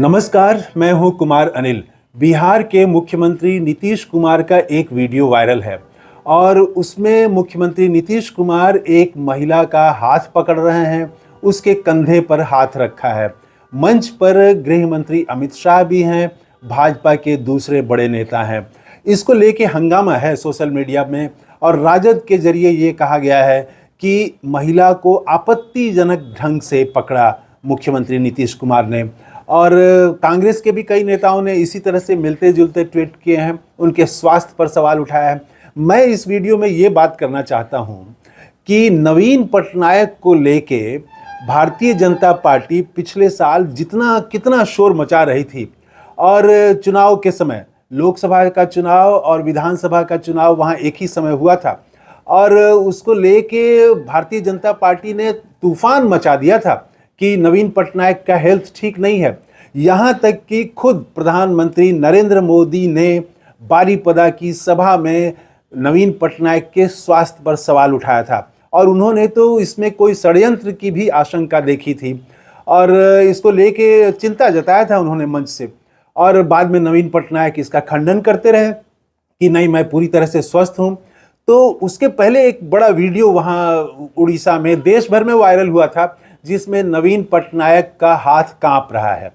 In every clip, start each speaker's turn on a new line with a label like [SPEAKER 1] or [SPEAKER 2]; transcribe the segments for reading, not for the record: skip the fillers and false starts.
[SPEAKER 1] नमस्कार, मैं हूं कुमार अनिल। बिहार के मुख्यमंत्री नीतीश कुमार का एक वीडियो वायरल है और उसमें मुख्यमंत्री नीतीश कुमार एक महिला का हाथ पकड़ रहे हैं, उसके कंधे पर हाथ रखा है। मंच पर गृह मंत्री अमित शाह भी हैं, भाजपा के दूसरे बड़े नेता हैं। इसको लेके हंगामा है सोशल मीडिया में और राजद के जरिए ये कहा गया है कि महिला को आपत्तिजनक ढंग से पकड़ा मुख्यमंत्री नीतीश कुमार ने। और कांग्रेस के भी कई नेताओं ने इसी तरह से मिलते जुलते ट्वीट किए हैं, उनके स्वास्थ्य पर सवाल उठाया है। मैं इस वीडियो में ये बात करना चाहता हूं कि नवीन पटनायक को लेके भारतीय जनता पार्टी पिछले साल कितना शोर मचा रही थी और चुनाव के समय लोकसभा का चुनाव और विधानसभा का चुनाव वहां एक ही समय हुआ था और उसको लेके भारतीय जनता पार्टी ने तूफान मचा दिया था कि नवीन पटनायक का हेल्थ ठीक नहीं है। यहाँ तक कि खुद प्रधानमंत्री नरेंद्र मोदी ने बारीपदा की सभा में नवीन पटनायक के स्वास्थ्य पर सवाल उठाया था और उन्होंने तो इसमें कोई षड्यंत्र की भी आशंका देखी थी और इसको लेके चिंता जताया था उन्होंने मंच से। और बाद में नवीन पटनायक इसका खंडन करते रहे कि नहीं, मैं पूरी तरह से स्वस्थ हूँ। तो उसके पहले एक बड़ा वीडियो वहाँ उड़ीसा में देश भर में वायरल हुआ था जिसमें नवीन पटनायक का हाथ कांप रहा है।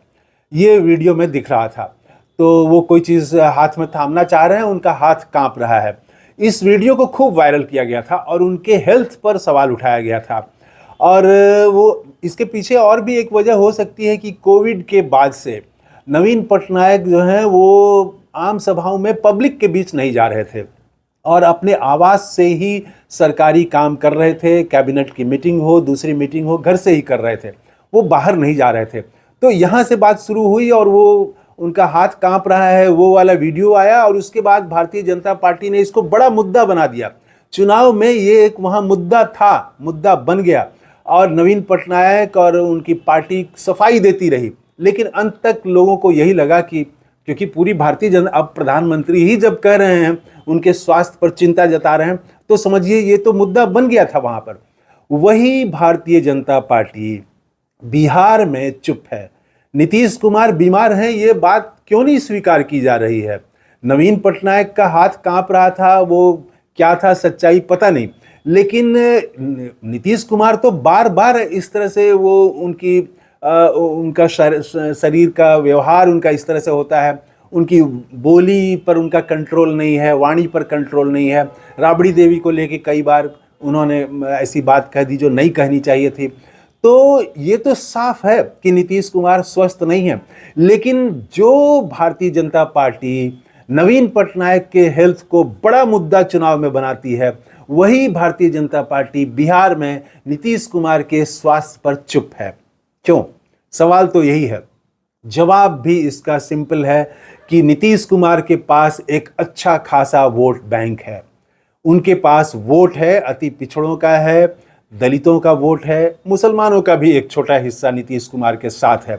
[SPEAKER 1] ये वीडियो में दिख रहा था, तो वो कोई चीज़ हाथ में थामना चाह रहे हैं, उनका हाथ कांप रहा है। इस वीडियो को खूब वायरल किया गया था और उनके हेल्थ पर सवाल उठाया गया था। और वो इसके पीछे और भी एक वजह हो सकती है कि कोविड के बाद से नवीन पटनायक जो हैं वो आम सभाओं में पब्लिक के बीच नहीं जा रहे थे और अपने आवास से ही सरकारी काम कर रहे थे। कैबिनेट की मीटिंग हो, दूसरी मीटिंग हो, घर से ही कर रहे थे, वो बाहर नहीं जा रहे थे। तो यहाँ से बात शुरू हुई और वो उनका हाथ कांप रहा है, वो वाला वीडियो आया और उसके बाद भारतीय जनता पार्टी ने इसको बड़ा मुद्दा बना दिया। चुनाव में ये एक वहाँ मुद्दा था, मुद्दा बन गया और नवीन पटनायक और उनकी पार्टी सफाई देती रही। लेकिन अंत तक लोगों को यही लगा कि क्योंकि पूरी भारतीय जनता, अब प्रधानमंत्री ही जब कह रहे हैं, उनके स्वास्थ्य पर चिंता जता रहे हैं, तो समझिए ये तो मुद्दा बन गया था वहां पर। वही भारतीय जनता पार्टी बिहार में चुप है। नीतीश कुमार बीमार हैं, ये बात क्यों नहीं स्वीकार की जा रही है। नवीन पटनायक का हाथ कांप रहा था, वो क्या था सच्चाई पता नहीं, लेकिन नीतीश कुमार तो बार बार इस तरह से वो उनका शरीर का व्यवहार उनका इस तरह से होता है, उनकी बोली पर उनका कंट्रोल नहीं है, वाणी पर कंट्रोल नहीं है। राबड़ी देवी को लेके कई बार उन्होंने ऐसी बात कह दी जो नहीं कहनी चाहिए थी। तो ये तो साफ है कि नीतीश कुमार स्वस्थ नहीं है। लेकिन जो भारतीय जनता पार्टी नवीन पटनायक के हेल्थ को बड़ा मुद्दा चुनाव में बनाती है, वही भारतीय जनता पार्टी बिहार में नीतीश कुमार के स्वास्थ्य पर चुप है। क्यों? सवाल तो यही है। जवाब भी इसका सिंपल है कि नीतीश कुमार के पास एक अच्छा खासा वोट बैंक है। उनके पास वोट है, अति पिछड़ों का है, दलितों का वोट है, मुसलमानों का भी एक छोटा हिस्सा नीतीश कुमार के साथ है।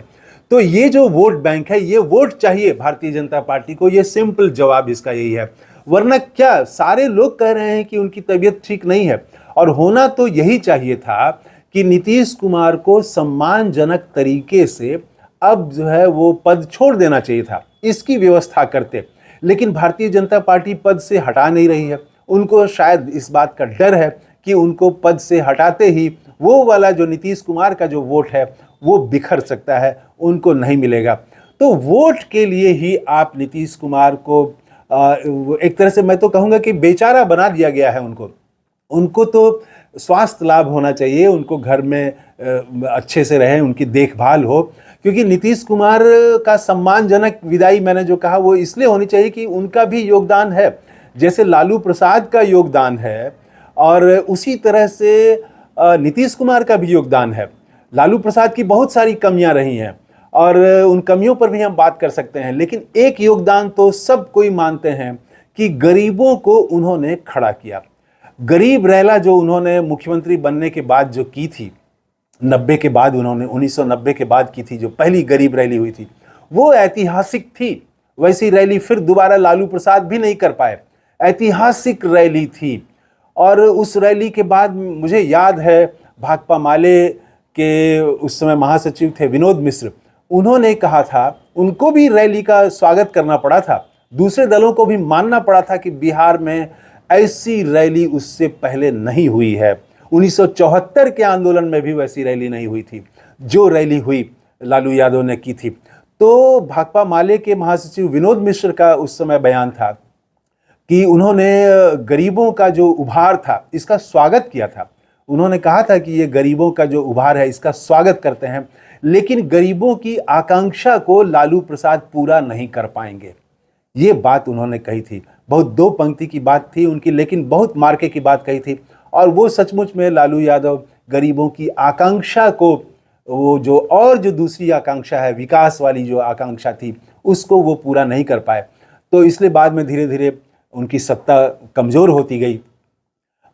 [SPEAKER 1] तो ये जो वोट बैंक है, ये वोट चाहिए भारतीय जनता पार्टी को। ये सिंपल जवाब इसका यही है। वरना क्या, सारे लोग कह रहे हैं कि उनकी तबीयत ठीक नहीं है और होना तो यही चाहिए था कि नीतीश कुमार को सम्मानजनक तरीके से अब जो है वो पद छोड़ देना चाहिए था, इसकी व्यवस्था करते। लेकिन भारतीय जनता पार्टी पद से हटा नहीं रही है। उनको शायद इस बात का डर है कि उनको पद से हटाते ही वो वाला जो नीतीश कुमार का जो वोट है वो बिखर सकता है, उनको नहीं मिलेगा। तो वोट के लिए ही आप नीतीश कुमार को एक तरह से मैं तो कहूँगा कि बेचारा बना दिया गया है। उनको तो स्वास्थ्य लाभ होना चाहिए, उनको घर में अच्छे से रहें, उनकी देखभाल हो। क्योंकि नीतीश कुमार का सम्मानजनक विदाई मैंने जो कहा वो इसलिए होनी चाहिए कि उनका भी योगदान है, जैसे लालू प्रसाद का योगदान है और उसी तरह से नीतीश कुमार का भी योगदान है। लालू प्रसाद की बहुत सारी कमियां रही हैं और उन कमियों पर भी हम बात कर सकते हैं, लेकिन एक योगदान तो सब कोई मानते हैं कि गरीबों को उन्होंने खड़ा किया। गरीब रैला जो उन्होंने मुख्यमंत्री बनने के बाद जो की थी, 90 के बाद उन्होंने 1990 के बाद की थी, जो पहली गरीब रैली हुई थी, वो ऐतिहासिक थी। वैसी रैली फिर दोबारा लालू प्रसाद भी नहीं कर पाए। ऐतिहासिक रैली थी और उस रैली के बाद मुझे याद है भाकपा माले के उस समय महासचिव थे विनोद मिश्र, उन्होंने कहा था, उनको भी रैली का स्वागत करना पड़ा था, दूसरे दलों को भी मानना पड़ा था कि बिहार में ऐसी रैली उससे पहले नहीं हुई है। 1974 के आंदोलन में भी वैसी रैली नहीं हुई थी जो रैली हुई लालू यादव ने की थी। तो भाकपा माले के महासचिव विनोद मिश्र का उस समय बयान था कि उन्होंने गरीबों का जो उभार था इसका स्वागत किया था। उन्होंने कहा था कि ये गरीबों का जो उभार है इसका स्वागत करते हैं, लेकिन गरीबों की आकांक्षा को लालू प्रसाद पूरा नहीं कर पाएंगे। ये बात उन्होंने कही थी। बहुत दो पंक्ति की बात थी उनकी, लेकिन बहुत मार्के की बात कही थी। और वो सचमुच में लालू यादव गरीबों की आकांक्षा को, वो जो दूसरी आकांक्षा है, विकास वाली जो आकांक्षा थी, उसको वो पूरा नहीं कर पाए। तो इसलिए बाद में धीरे धीरे उनकी सत्ता कमज़ोर होती गई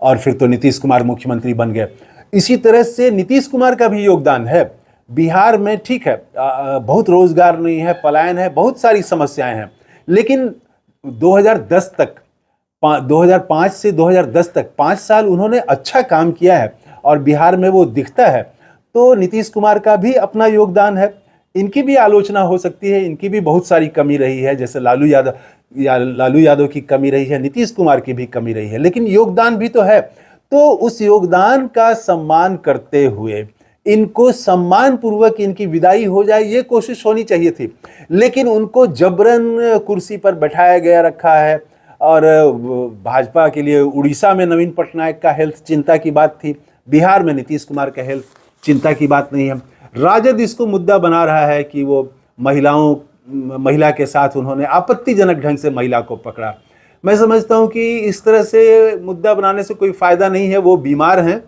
[SPEAKER 1] और फिर तो नीतीश कुमार मुख्यमंत्री बन गए। इसी तरह से नीतीश कुमार का भी योगदान है बिहार में। ठीक है, बहुत रोजगार नहीं है, पलायन है, बहुत सारी समस्याएं हैं, लेकिन 2010 तक 2005 से 2010 तक 5 साल उन्होंने अच्छा काम किया है और बिहार में वो दिखता है। तो नीतीश कुमार का भी अपना योगदान है। इनकी भी आलोचना हो सकती है, इनकी भी बहुत सारी कमी रही है, जैसे लालू यादव की कमी रही है, नीतीश कुमार की भी कमी रही है, लेकिन योगदान भी तो है। तो उस योगदान का सम्मान करते हुए इनको सम्मान पूर्वक इनकी विदाई हो जाए, ये कोशिश होनी चाहिए थी। लेकिन उनको जबरन कुर्सी पर बैठाया गया रखा है। और भाजपा के लिए उड़ीसा में नवीन पटनायक का हेल्थ चिंता की बात थी, बिहार में नीतीश कुमार का हेल्थ चिंता की बात नहीं है। राजद इसको मुद्दा बना रहा है कि वो महिला के साथ उन्होंने आपत्तिजनक ढंग से महिला को पकड़ा। मैं समझता हूं कि इस तरह से मुद्दा बनाने से कोई फायदा नहीं है। वो बीमार हैं,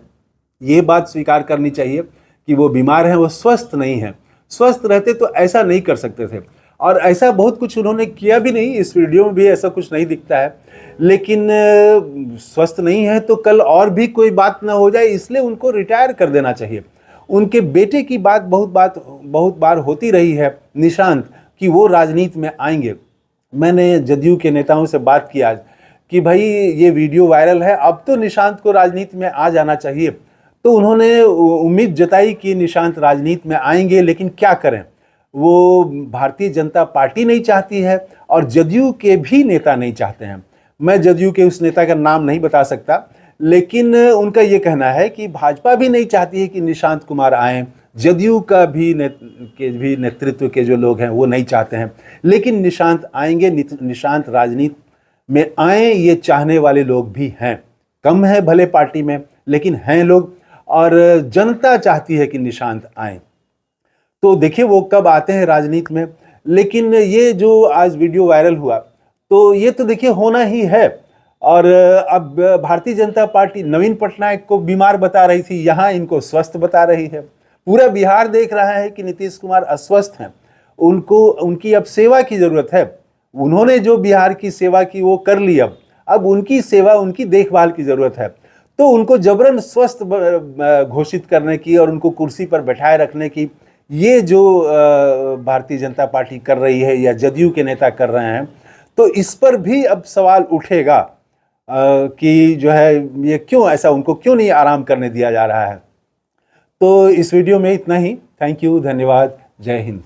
[SPEAKER 1] ये बात स्वीकार करनी चाहिए कि वो बीमार हैं, वो स्वस्थ नहीं हैं। स्वस्थ रहते तो ऐसा नहीं कर सकते थे, और ऐसा बहुत कुछ उन्होंने किया भी नहीं। इस वीडियो में भी ऐसा कुछ नहीं दिखता है, लेकिन स्वस्थ नहीं है तो कल और भी कोई बात ना हो जाए, इसलिए उनको रिटायर कर देना चाहिए। उनके बेटे की बात बहुत बार होती रही है, निशांत, कि वो राजनीति में आएंगे। मैंने जदयू के नेताओं से बात की आज कि भाई ये वीडियो वायरल है, अब तो निशांत को राजनीति में आ जाना चाहिए। तो उन्होंने उम्मीद जताई कि निशांत राजनीति में आएंगे, लेकिन क्या करें, वो भारतीय जनता पार्टी नहीं चाहती है और जदयू के भी नेता नहीं चाहते हैं। मैं जदयू के उस नेता का नाम नहीं बता सकता, लेकिन उनका ये कहना है कि भाजपा भी नहीं चाहती है कि निशांत कुमार आएँ, जदयू का भी नेतृत्व के जो लोग हैं वो नहीं चाहते हैं, लेकिन निशांत आएंगे। निशांत राजनीति में आए ये चाहने वाले लोग भी हैं, कम है भले पार्टी में, लेकिन हैं लोग, और जनता चाहती है कि निशांत आए। तो देखिए वो कब आते हैं राजनीति में। लेकिन ये जो आज वीडियो वायरल हुआ, तो ये तो देखिए होना ही है। और अब भारतीय जनता पार्टी नवीन पटनायक को बीमार बता रही थी, यहाँ इनको स्वस्थ बता रही है। पूरा बिहार देख रहा है कि नीतीश कुमार अस्वस्थ हैं, उनकी अब सेवा की जरूरत है। उन्होंने जो बिहार की सेवा की वो कर ली, अब उनकी सेवा, उनकी देखभाल की जरूरत है। तो उनको जबरन स्वस्थ घोषित करने की और उनको कुर्सी पर बैठाए रखने की ये जो भारतीय जनता पार्टी कर रही है या जदयू के नेता कर रहे हैं, तो इस पर भी अब सवाल उठेगा कि जो है ये क्यों ऐसा, उनको क्यों नहीं आराम करने दिया जा रहा है। तो इस वीडियो में इतना ही। थैंक यू, धन्यवाद, जय हिंद।